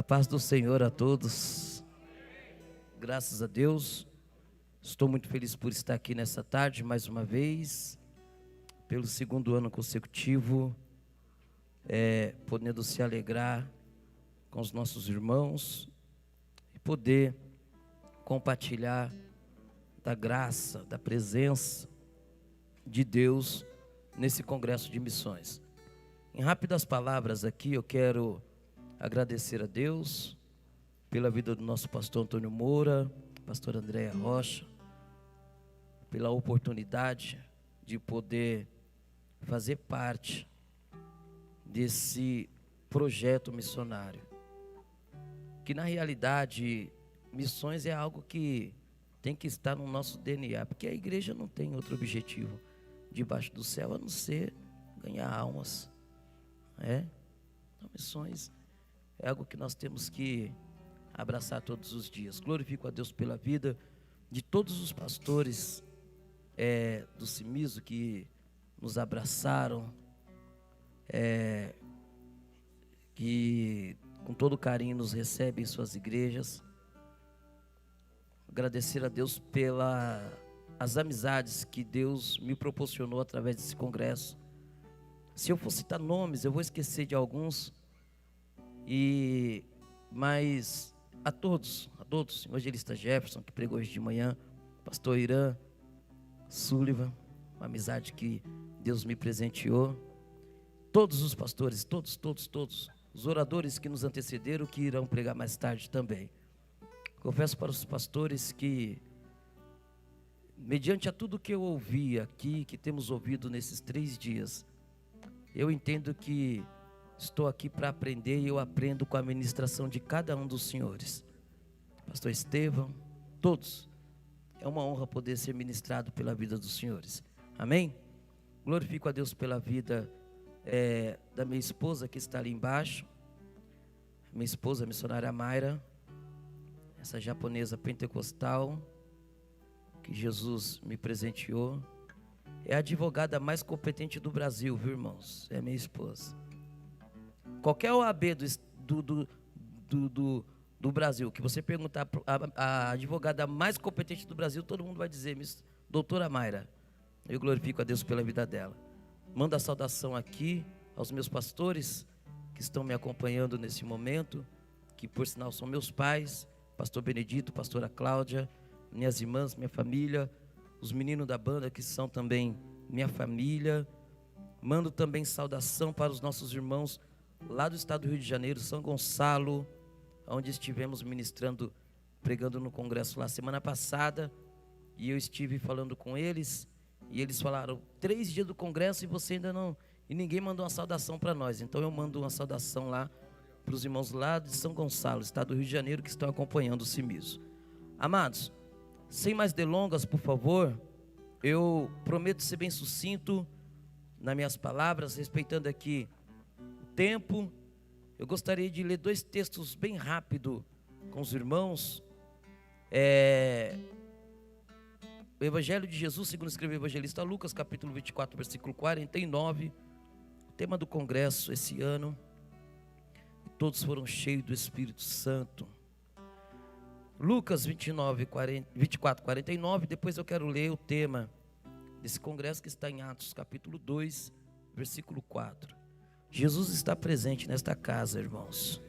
A paz do Senhor a todos. Graças a Deus. Estou muito feliz por estar aqui nessa tarde, mais uma vez, pelo segundo ano consecutivo, podendo se alegrar com os nossos irmãos e poder compartilhar da graça, da presença de Deus nesse congresso de missões. Em rápidas palavras aqui, eu quero agradecer a Deus pela vida do nosso pastor Antônio Moura, pastor Andréia Rocha, pela oportunidade de poder fazer parte desse projeto missionário. Que na realidade, missões é algo que tem que estar no nosso DNA, porque a igreja não tem outro objetivo debaixo do céu a não ser ganhar almas. Então, missões é algo que nós temos que abraçar todos os dias. Glorifico a Deus pela vida de todos os pastores do CIMISO que nos abraçaram, que com todo carinho nos recebem em suas igrejas. Agradecer a Deus pelas amizades que Deus me proporcionou através desse congresso. Se eu for citar nomes, eu vou esquecer de alguns. Mas a todos, o evangelista Jefferson, que pregou hoje de manhã, pastor Irã, Sullivan, uma amizade que Deus me presenteou. Todos os pastores, todos, os oradores que nos antecederam, que irão pregar mais tarde também. Confesso para os pastores que, mediante a tudo que eu ouvi aqui, que temos ouvido nesses 3 dias, eu entendo que estou aqui para aprender e eu aprendo com a ministração de cada um dos senhores. Pastor Estevão, todos. É uma honra poder ser ministrado pela vida dos senhores. Amém? Glorifico a Deus pela vida da minha esposa que está ali embaixo. Minha esposa, a missionária Mayra, essa japonesa pentecostal que Jesus me presenteou. É a advogada mais competente do Brasil, viu, irmãos? É minha esposa. Qualquer OAB do Brasil, que você perguntar a advogada mais competente do Brasil, todo mundo vai dizer, doutora Mayra. Eu glorifico a Deus pela vida dela. Mando a saudação aqui aos meus pastores que estão me acompanhando nesse momento, que por sinal são meus pais, pastor Benedito, pastora Cláudia, minhas irmãs, minha família, os meninos da banda que são também minha família. Mando também saudação para os nossos irmãos lá do estado do Rio de Janeiro, São Gonçalo, onde estivemos ministrando, pregando no congresso lá semana passada, e eu estive falando com eles, e eles falaram, 3 dias do congresso e você ainda não, e ninguém mandou uma saudação para nós. Então eu mando uma saudação lá para os irmãos lá de São Gonçalo, estado do Rio de Janeiro, que estão acompanhando o CIMISO. Amados, sem mais delongas, por favor, eu prometo ser bem sucinto nas minhas palavras, respeitando aqui o tempo. Eu gostaria de ler 2 textos bem rápido com os irmãos. O Evangelho de Jesus, segundo escreveu o evangelista Lucas, capítulo 24, versículo 49. O tema do congresso esse ano. Todos foram cheios do Espírito Santo. Lucas 24, 49. Depois eu quero ler o tema desse congresso que está em Atos, capítulo 2, versículo 4. Jesus está presente nesta casa, irmãos.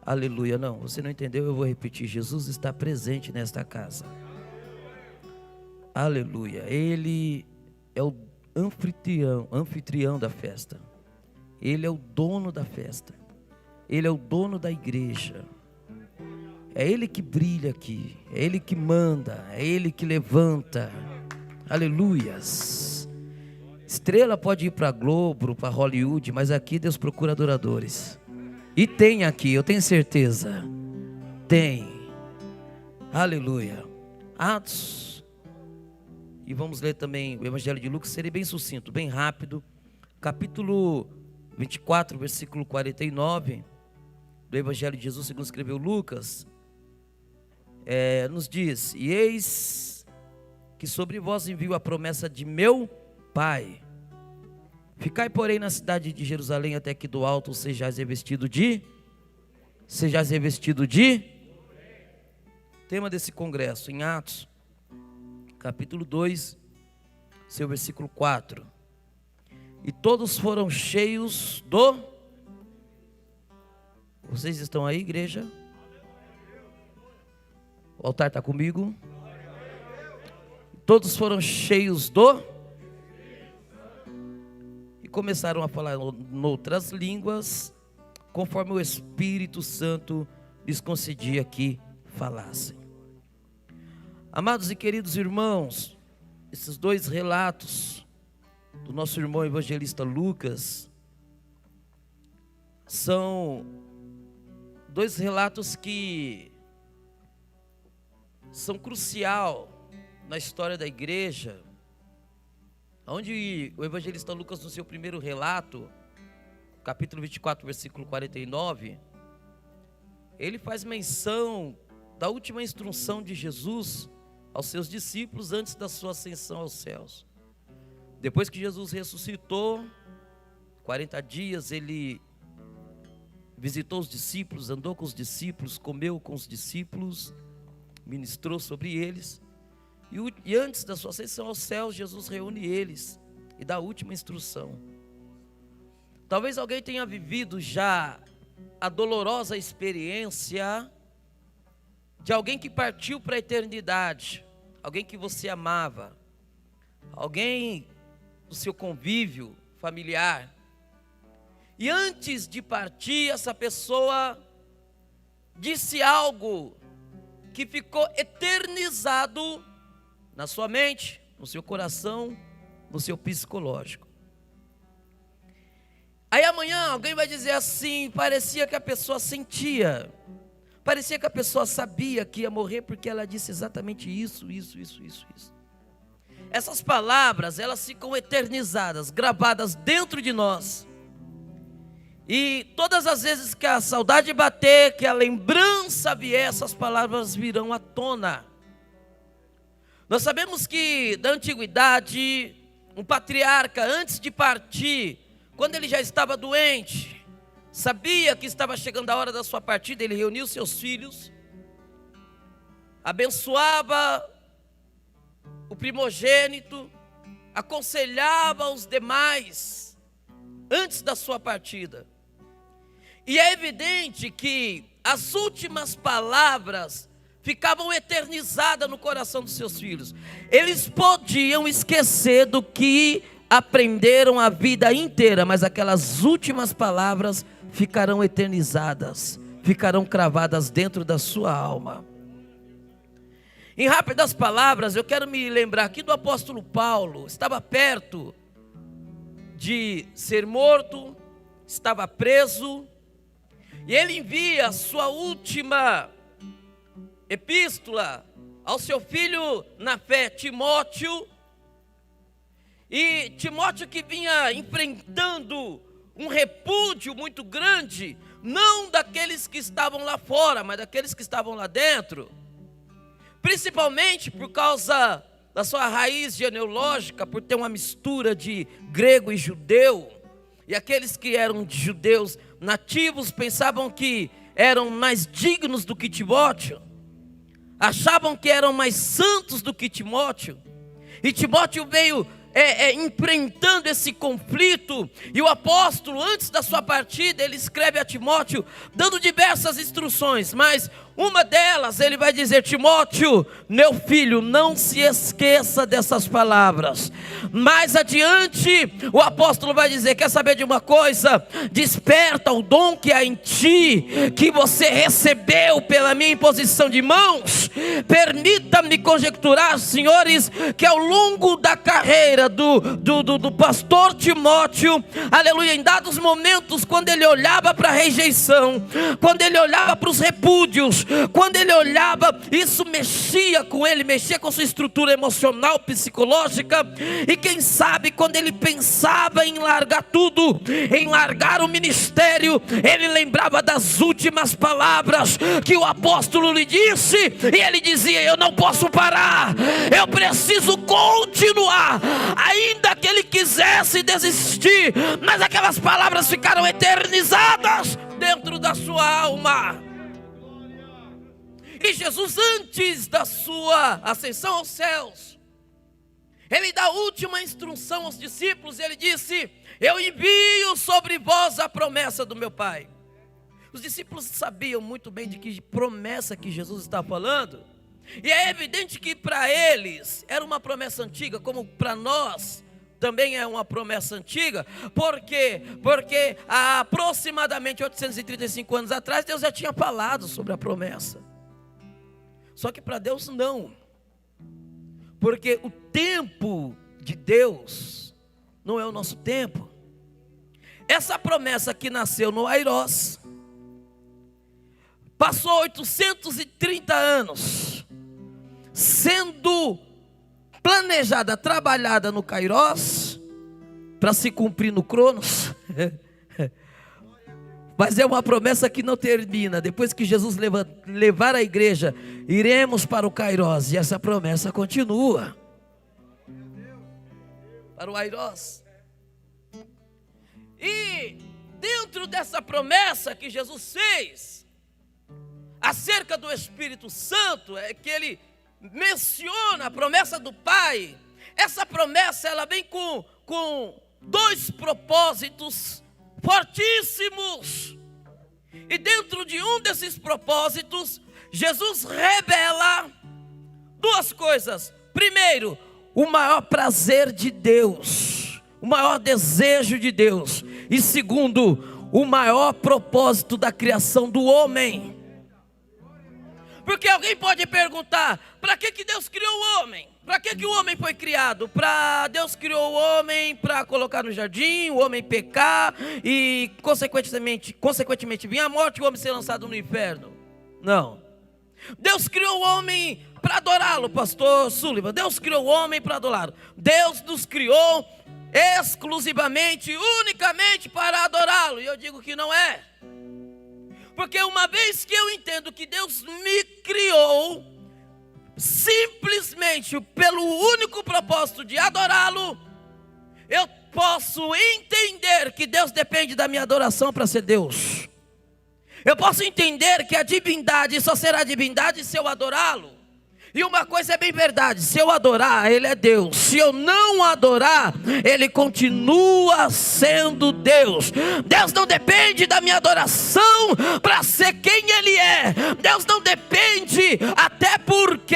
Aleluia. Não, você não entendeu, eu vou repetir. Jesus está presente nesta casa. Aleluia. Ele é o anfitrião da festa. Ele é o dono da festa. Ele é o dono da igreja. É Ele que brilha aqui. É Ele que manda. É Ele que levanta. Aleluias. Estrela pode ir para Globo, para Hollywood, mas aqui Deus procura adoradores. E tem aqui, eu tenho certeza. Tem. Aleluia. Atos. E vamos ler também o Evangelho de Lucas, serei bem sucinto, bem rápido. Capítulo 24, versículo 49. Do Evangelho de Jesus, segundo escreveu Lucas. Nos diz, e eis que sobre vós envio a promessa de meu Pai. Ficai, porém, na cidade de Jerusalém, até que do alto sejais revestido de... sejais revestido de... Tema desse congresso, em Atos, capítulo 2, seu versículo 4. E todos foram cheios do... Vocês estão aí, igreja? O altar está comigo? Todos foram cheios do... E começaram a falar noutras línguas, conforme o Espírito Santo lhes concedia que falassem. Amados e queridos irmãos, esses dois relatos do nosso irmão evangelista Lucas são dois relatos que são crucial na história da igreja, onde o evangelista Lucas, no seu primeiro relato, capítulo 24, versículo 49, ele faz menção da última instrução de Jesus aos seus discípulos antes da sua ascensão aos céus. Depois que Jesus ressuscitou, 40 dias ele visitou os discípulos, andou com os discípulos, comeu com os discípulos, ministrou sobre eles. E antes da sua ascensão aos céus, Jesus reúne eles e dá a última instrução. Talvez alguém tenha vivido já a dolorosa experiência de alguém que partiu para a eternidade, alguém que você amava, alguém do seu convívio familiar. E antes de partir, essa pessoa disse algo que ficou eternizado na sua mente, no seu coração, no seu psicológico. Aí amanhã alguém vai dizer assim: parecia que a pessoa sentia, parecia que a pessoa sabia que ia morrer, porque ela disse exatamente isso. Essas palavras, elas ficam eternizadas, gravadas dentro de nós. E todas as vezes que a saudade bater, que a lembrança vier, essas palavras virão à tona. Nós sabemos que da antiguidade, um patriarca, antes de partir, quando ele já estava doente, sabia que estava chegando a hora da sua partida, ele reuniu seus filhos, abençoava o primogênito, aconselhava os demais antes da sua partida. E é evidente que as últimas palavras ficavam eternizadas no coração dos seus filhos. Eles podiam esquecer do que aprenderam a vida inteira, mas aquelas últimas palavras ficarão eternizadas, ficarão cravadas dentro da sua alma. Em rápidas palavras, eu quero me lembrar aqui do apóstolo Paulo. Estava perto de ser morto, estava preso, e ele envia a sua última epístola ao seu filho na fé, Timóteo. E Timóteo, que vinha enfrentando um repúdio muito grande, não daqueles que estavam lá fora, mas daqueles que estavam lá dentro, principalmente por causa da sua raiz genealógica, por ter uma mistura de grego e judeu. E aqueles que eram judeus nativos pensavam que eram mais dignos do que Timóteo, achavam que eram mais santos do que Timóteo. E Timóteo veio enfrentando esse conflito, e o apóstolo, antes da sua partida, ele escreve a Timóteo, dando diversas instruções, mas uma delas ele vai dizer: Timóteo, meu filho, não se esqueça dessas palavras. Mais adiante, o apóstolo vai dizer: quer saber de uma coisa? Desperta o dom que há em ti, que você recebeu pela minha imposição de mãos. Permita-me conjecturar, senhores, que ao longo da carreira do pastor Timóteo, aleluia, em dados momentos, quando ele olhava para a rejeição, quando ele olhava para os repúdios, quando ele olhava, isso mexia com ele, mexia com sua estrutura emocional, psicológica. E quem sabe, quando ele pensava em largar tudo, em largar o ministério, ele lembrava das últimas palavras que o apóstolo lhe disse, e ele dizia: eu não posso parar, eu preciso continuar. Ainda que ele quisesse quisesse desistir, mas aquelas palavras ficaram eternizadas dentro da sua alma. E Jesus, antes da sua ascensão aos céus, ele dá a última instrução aos discípulos. Ele disse: eu envio sobre vós a promessa do meu Pai. Os discípulos sabiam muito bem de que promessa que Jesus está falando. E é evidente que para eles era uma promessa antiga, como para nós também é uma promessa antiga. Por quê? Porque há aproximadamente 835 anos atrás Deus já tinha falado sobre a promessa. Só que para Deus não. Porque o tempo de Deus não é o nosso tempo. Essa promessa que nasceu no Airós, passou 830 anos sendo planejada, trabalhada no Kairos, para se cumprir no Cronos. Mas é uma promessa que não termina. Depois que Jesus levar a igreja, iremos para o Kairos, e essa promessa continua para o Airós. E dentro dessa promessa que Jesus fez acerca do Espírito Santo, é que ele menciona a promessa do Pai. Essa promessa, ela vem com dois propósitos fortíssimos. E dentro de um desses propósitos, Jesus revela duas coisas. Primeiro, o maior prazer de Deus, o maior desejo de Deus. E segundo, o maior propósito da criação do homem. Porque alguém pode perguntar: para que Deus criou o homem? Para que o homem foi criado? Deus criou o homem para colocar no jardim, o homem pecar e consequentemente vir a morte e o homem ser lançado no inferno? Não. Deus criou o homem para adorá-lo, pastor Sullivan. Deus criou o homem para adorá-lo. Deus nos criou exclusivamente, unicamente para adorá-lo. E eu digo que não é. Porque uma vez que eu entendo que Deus me criou simplesmente pelo único propósito de adorá-lo, eu posso entender que Deus depende da minha adoração para ser Deus. Eu posso entender que a divindade só será divindade se eu adorá-lo. E uma coisa é bem verdade: se eu adorar, Ele é Deus. Se eu não adorar, Ele continua sendo Deus. Deus não depende da minha adoração para ser quem Ele é. Deus não depende, até porque,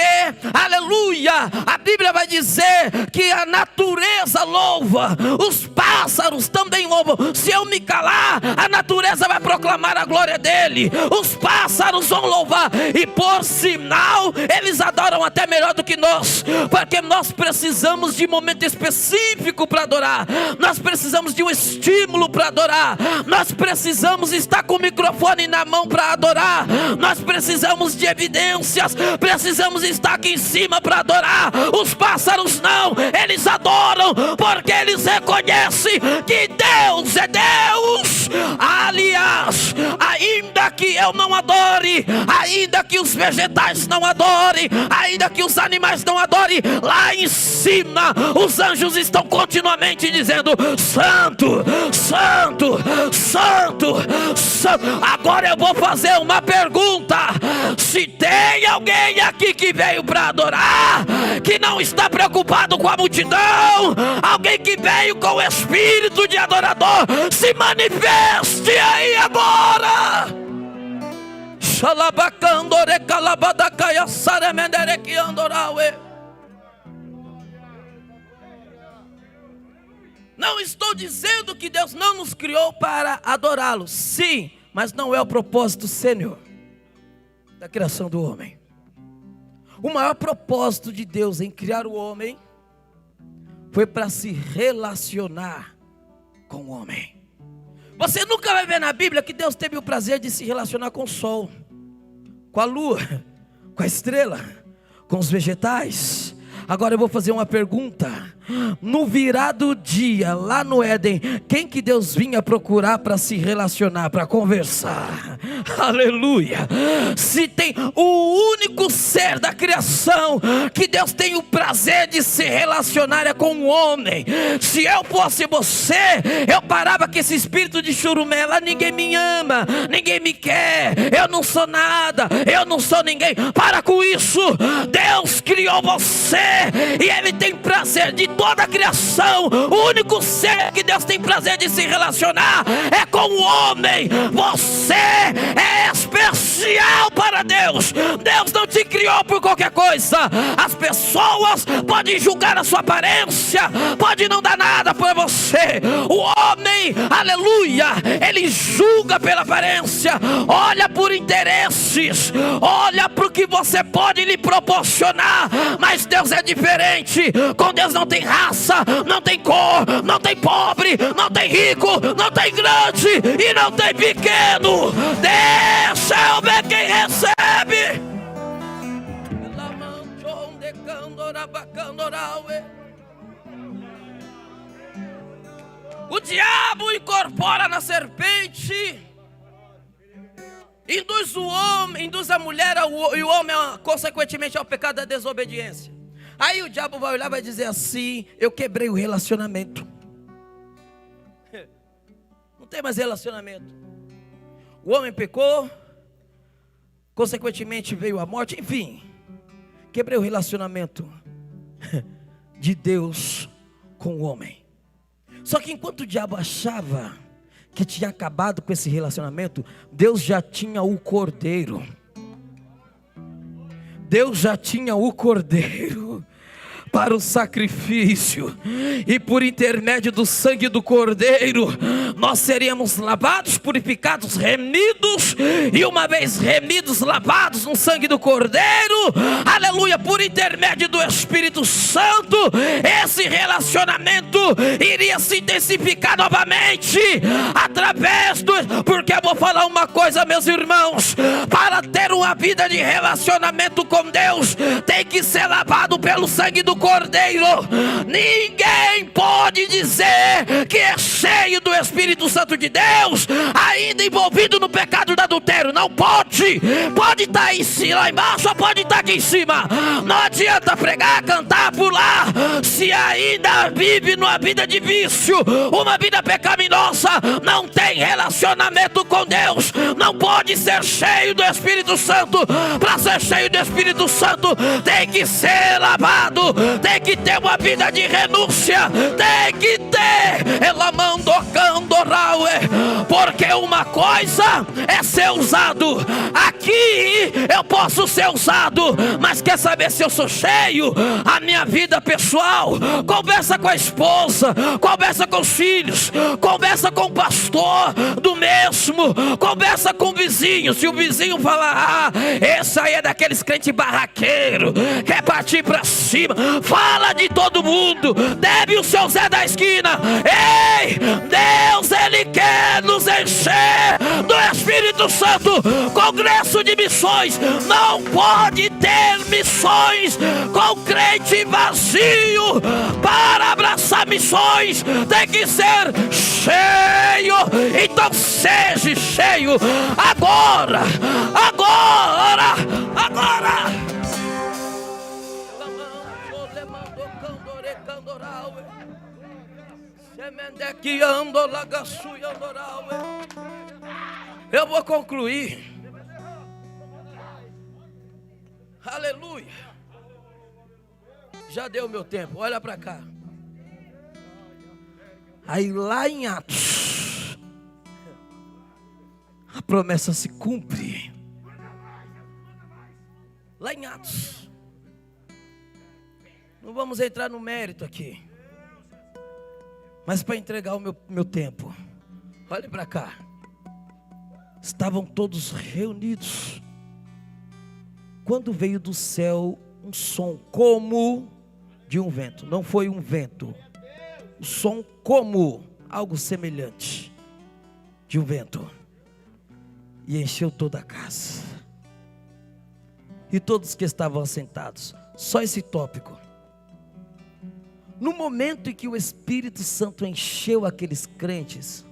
aleluia, a Bíblia vai dizer que a natureza louva, os pássaros também louvam. Se eu me calar, a natureza vai proclamar a glória dEle. Os pássaros vão louvar, e por sinal, eles adoram até melhor do que nós, porque nós precisamos de momento específico para adorar, nós precisamos de um estímulo para adorar, nós precisamos estar com o microfone na mão para adorar, nós precisamos de evidências, precisamos estar aqui em cima para adorar. Os pássaros não, eles adoram porque eles reconhecem que Deus é Deus. Aliás, ainda que eu não adore, ainda que os vegetais não adorem, ainda que os animais não adorem, lá em cima os anjos estão continuamente dizendo: Santo, Santo, Santo, Santo. Agora eu vou fazer uma pergunta: se tem alguém aqui que veio para adorar, que não está preocupado com a multidão, alguém que veio com o espírito de adorador, se manifeste aí agora. Não estou dizendo que Deus não nos criou para adorá-lo, sim, mas não é o propósito sênior da criação do homem. O maior propósito de Deus em criar o homem foi para se relacionar com o homem. Você nunca vai ver na Bíblia que Deus teve o prazer de se relacionar com o sol, com a lua, com a estrela, com os vegetais. Agora eu vou fazer uma pergunta. No virar do dia, lá no Éden, quem que Deus vinha procurar para se relacionar, para conversar? Aleluia! Se tem o único ser da criação que Deus tem o prazer de se relacionar é com o homem. Se eu fosse você, eu parava com esse espírito de churumela. Ninguém me ama, ninguém me quer, eu não sou nada, eu não sou ninguém. Para com isso. Deus criou você e Ele tem prazer de toda a criação. O único ser que Deus tem prazer de se relacionar é com o homem. Você é especial para Deus. Deus não te criou por qualquer coisa. As pessoas podem julgar a sua aparência, pode não dar nada para você. O homem, aleluia, ele julga pela aparência, olha por interesses, olha para o que você pode lhe proporcionar. Mas Deus é diferente. Com Deus não tem raça, não tem cor, não tem pobre, não tem rico, não tem grande e não tem pequeno. Deixa eu ver quem recebe. O diabo incorpora na serpente, induz o homem, induz a mulher e o homem consequentemente ao pecado da desobediência. Aí o diabo vai olhar e vai dizer assim: eu quebrei o relacionamento, não tem mais relacionamento. O homem pecou, consequentemente veio a morte, enfim, quebrei o relacionamento de Deus com o homem. Só que enquanto o diabo achava que tinha acabado com esse relacionamento, Deus já tinha o cordeiro. Deus já tinha o cordeiro para o sacrifício, e por intermédio do sangue do cordeiro nós seríamos lavados, purificados, remidos, e uma vez remidos, lavados no sangue do cordeiro, aleluia, por intermédio do Espírito Santo, esse relacionamento iria se intensificar novamente, através do... Porque eu vou falar uma coisa, meus irmãos: para ter uma vida de relacionamento com Deus, tem que ser lavado pelo sangue do cordeiro. Ninguém pode dizer que é cheio do Espírito Santo de Deus ainda envolvido no pecado do adultério. Não pode. Pode estar aí lá embaixo, ou pode estar aqui em cima. Não adianta pregar, cantar, pular, se ainda vive numa vida de vício, uma vida pecaminosa, não tem relacionamento com Deus. Não pode ser cheio do Espírito Santo. Para ser cheio do Espírito Santo, tem que ser lavado, tem que ter uma vida de renúncia, tem que ter porque uma coisa é ser usado. Aqui eu posso ser usado, mas quer saber se eu sou cheio? A minha vida pessoal, conversa com a esposa, conversa com os filhos, conversa com o pastor do mesmo, conversa com o vizinho. Se o vizinho falar: esse aí é daqueles crentes barraqueiro, quer partir pra cima, fala de todo mundo, deve o seu Zé da esquina. Ei, Deus, Ele quer nos encher do Espírito Santo. Congresso de missões não pode ter missões com crente vazio. Para abraçar missões tem que ser cheio. Então seja cheio agora, agora, agora. Eu vou concluir. Aleluia. Já deu meu tempo. Olha para cá. Aí lá em Atos, a promessa se cumpre. Lá em Atos. Não vamos entrar no mérito aqui, mas para entregar o meu tempo, olhe para cá. Estavam todos reunidos, quando veio do céu um som como de um vento. Não foi um vento, o som como algo semelhante de um vento, e encheu toda a casa. E todos que estavam assentados, só esse tópico, No momento em que o Espírito Santo encheu aqueles crentes,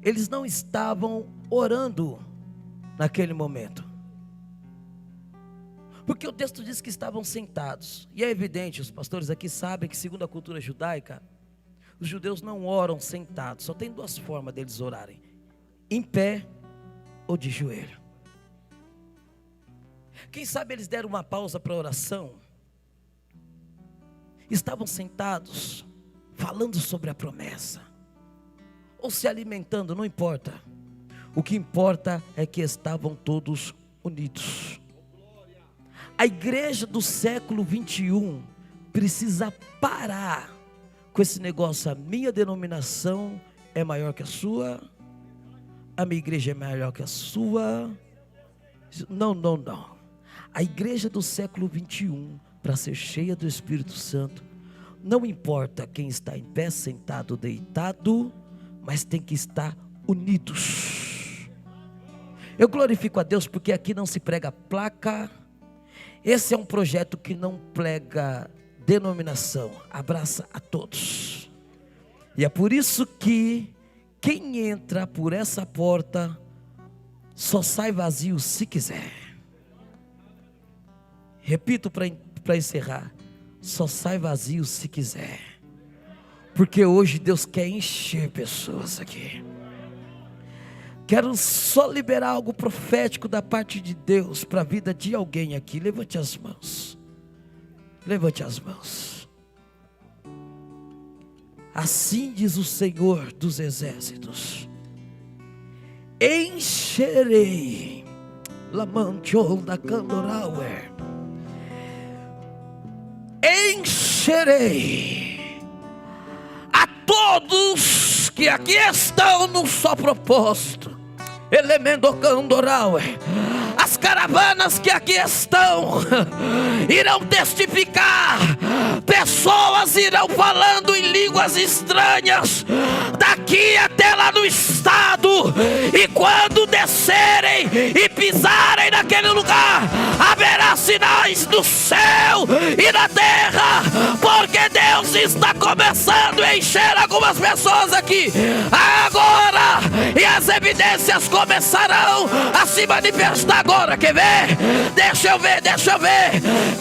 eles não estavam orando naquele momento, porque o texto diz que estavam sentados. E é evidente, os pastores aqui sabem que, segundo a cultura judaica, os judeus não oram sentados. Só tem duas formas deles orarem: em pé ou de joelho. Quem sabe eles deram uma pausa para a oração. Estavam sentados, falando sobre a promessa, ou se alimentando, não importa. O que importa é que estavam todos unidos. A igreja do século 21 precisa parar com esse negócio: a minha denominação é maior que a sua, a minha igreja é maior que a sua. Não. A igreja do século 21, para ser cheia do Espírito Santo, não importa quem está em pé, sentado, deitado, mas tem que estar unidos. Eu glorifico a Deus porque aqui não se prega placa. Esse é um projeto que não prega denominação, abraça a todos. E é por isso que quem entra por essa porta só sai vazio se quiser. Repito para encerrar: só sai vazio se quiser. Porque hoje Deus quer encher pessoas aqui. Quero só liberar algo profético da parte de Deus para a vida de alguém aqui. Levante as mãos. Levante as mãos. Assim diz o Senhor dos Exércitos: encherei Lamantiol da Candorauer. Encherei a todos que aqui estão num só propósito. Elemento Candorauer. As caravanas que aqui estão irão testificar. Pessoas irão falando em línguas estranhas daqui até lá no estado. E quando descerem e pisarem naquele lugar, haverá sinais do céu e da terra, porque Deus está começando a encher algumas pessoas aqui agora, e as evidências começarão a se manifestar agora. Quer ver? Deixa eu ver.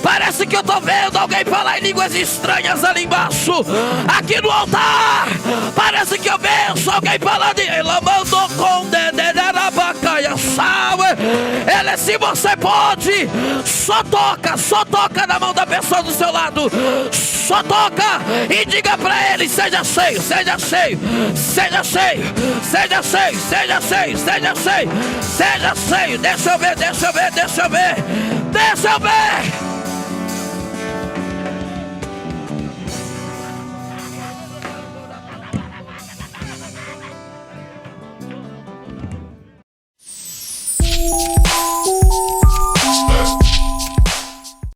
Parece que eu estou vendo alguém falar em línguas estranhas ali embaixo, aqui no altar. Parece que eu vejo alguém falando em ele, se você pode, só toca na mão da pessoa do seu lado. Só toca e diga para ele: seja cheio, seja cheio, seja cheio, seja cheio, seja cheio, seja cheio, seja cheio. Deixa eu ver.